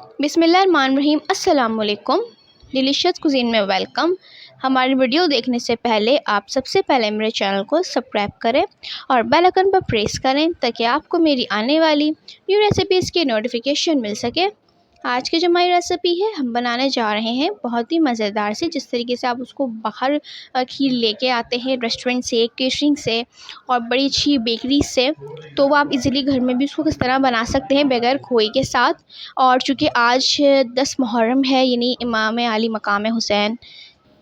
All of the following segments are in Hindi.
बिस्मिल्लाहिर्रहमानिर्रहीम। अस्सलाम वालेकुम। डिलीशियस कुज़ीन में वेलकम। हमारी वीडियो देखने से पहले आप सबसे पहले मेरे चैनल को सब्सक्राइब करें और बेल आइकन पर प्रेस करें ताकि आपको मेरी आने वाली न्यू रेसिपीज़ की नोटिफिकेशन मिल सके। आज की जो हमारी रेसिपी है, हम बनाने जा रहे हैं बहुत ही मज़ेदार से, जिस तरीके से आप उसको बाहर खीर लेके आते हैं रेस्टोरेंट से, केटरिंग से और बड़ी अच्छी बेकरी से, तो वो आप इजीली घर में भी उसको किस तरह बना सकते हैं बगैर खोए के साथ। और चूँकि आज 10 मुहर्रम है, यानी इमाम अली मकाम हुसैन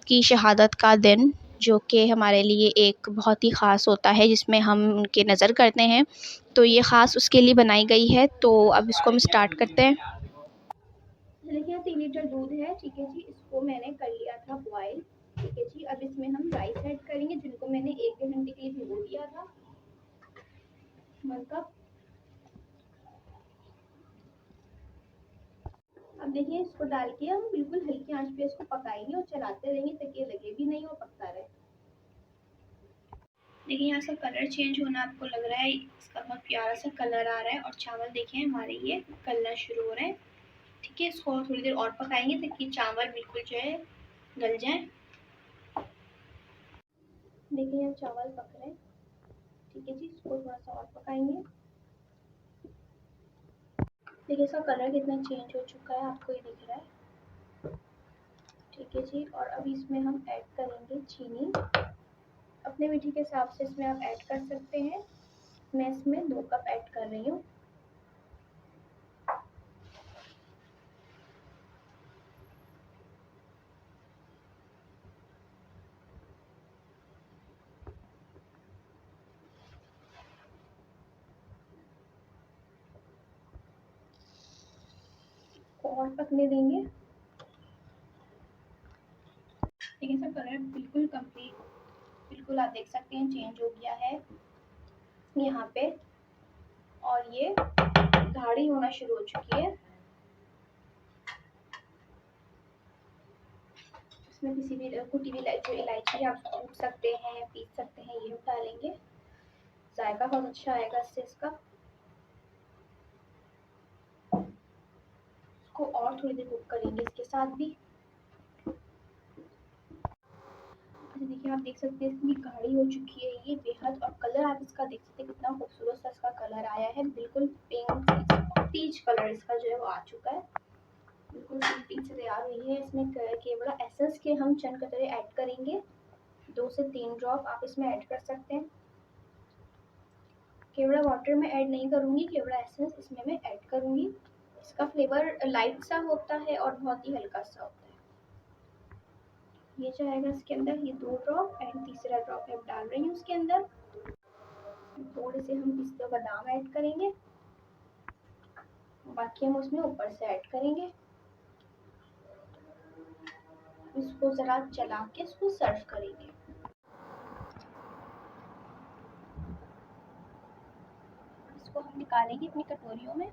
की शहादत का दिन, जो कि हमारे लिए एक बहुत ही ख़ास होता है, जिसमें हम उनके नज़र करते हैं, तो ये ख़ास उसके लिए बनाई गई है। तो अब इसको हम स्टार्ट करते हैं। देखिए, 3 लीटर दूध है, ठीक है जी। इसको मैंने कर लिया था बॉयल, ठीक है जी। अब इसमें हम राइस ऐड करेंगे, जिनको मैंने 1 घंटे के लिए भिगो दिया था। 1 कप। अब देखिए, इसको डाल के हम बिल्कुल हल्की आंच पे इसको पकाएंगे और चलाते रहेंगे ताकि लगे भी नहीं और पकता रहे। देखिए, यहाँ से कलर चेंज होना आपको लग रहा है, इसका बहुत प्यारा सा कलर आ रहा है और चावल देखिए हमारे ये गलना शुरू हो रहे हैं, ठीक है। इसको थोड़ी देर और पकाएंगे ताकि चावल बिल्कुल जो है गल जाए। देखिए, यहाँ चावल पक रहे हैं, ठीक है जी। इसको थोड़ा सा और पकाएंगे। देखिए, इसका कलर कितना चेंज हो चुका है, आपको ये दिख रहा है, ठीक है जी। और अभी इसमें हम ऐड करेंगे चीनी। अपने मीठे के हिसाब से इसमें आप ऐड कर सकते हैं। मैं इसमें 2 कप ऐड कर रही हूँ। और पकने देंगे। देखिए, इसका कलर बिल्कुल कंप्लीट, बिल्कुल आप देख सकते हैं चेंज हो गया है यहाँ पे, और ये गाढ़ी होना शुरू हो चुकी है। इसमें किसी भी कुटी हुई इलायची आप कूट सकते हैं, पीस सकते हैं, ये डालेंगे, जायका बहुत अच्छा आएगा इससे इसका। इसको और थोड़ी देर कुक करेंगे इसके साथ भी। देखिए, आप देख सकते हैं इतनी गाढ़ी हो चुकी है ये बेहद, और कलर आप इसका देख सकते हैं कितना खूबसूरत सा इसका कलर आया है, बिल्कुल पिंक पीच कलर इसका जो है वो आ चुका है, बिल्कुल पीच से तैयार हुई है। इसमें केवड़ा एसेंस के हम चंद कतरे ऐड करेंगे, 2 से 3 ड्रॉप आप इसमें ऐड कर सकते हैं। केवड़ा वाटर में ऐड नहीं करूँगी, केवड़ा एसेंस इसमें मैं ऐड करूँगी। इसका फ्लेवर लाइट सा होता है और बहुत ही हल्का सा होता है। ये जाएगा इसके अंदर, ये 2 ड्रॉप एंड तीसरा ड्रॉप मैं डाल रही हूँ उसके अंदर। थोड़े से हम पिस्ता बादाम ऐड करेंगे, बाकी हम उसमें ऊपर से ऐड करेंगे। इसको ज़रा चला के इसको सर्व करेंगे। इसको हम निकालेंगे अपनी कटोरियों में।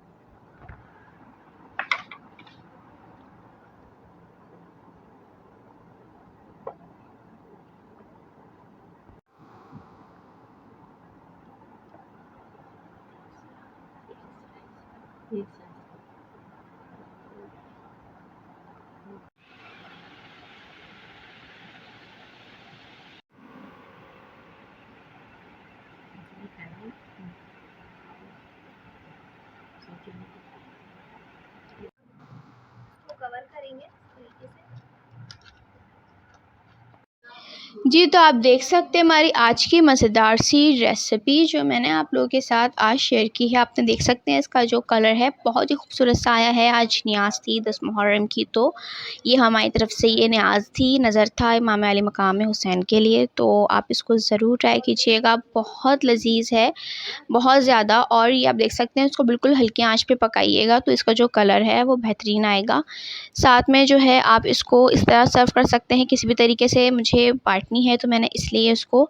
कवर करेंगे तरीके से। जी, तो आप देख सकते हैं हमारी आज की मज़ेदार सी रेसिपी जो मैंने आप लोगों के साथ आज शेयर की है। आपने देख सकते हैं इसका जो कलर है बहुत ही खूबसूरत सा आया है। आज न्याज़ थी 10 मुहर्रम की, तो ये हमारी तरफ से ये न्याज़ थी, नज़र था इमाम अली मकाम हुसैन के लिए। तो आप इसको ज़रूर ट्राई कीजिएगा, बहुत लजीज़ है, बहुत ज़्यादा। और ये आप देख सकते हैं इसको बिल्कुल हल्की आंच पे पकाइएगा तो इसका जो कलर है वो बेहतरीन आएगा। साथ में जो है आप इसको इस तरह सर्व कर सकते हैं किसी भी तरीके से। मुझे बांटनी है तो मैंने इसलिए इसको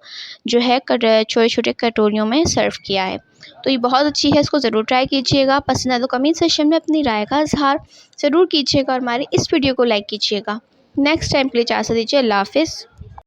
जो है छोटे-छोटे कटोरियों में सर्व किया है। तो ये बहुत अच्छी है, इसको ज़रूर ट्राई कीजिएगा। पसंद है तो कमेंट सेक्शन में अपनी राय का इज़हार ज़रूर कीजिएगा और हमारी इस वीडियो को लाइक कीजिएगा। नेक्स्ट टाइम के लिए इजाज़त दीजिए। अल्लाह हाफ़िज़।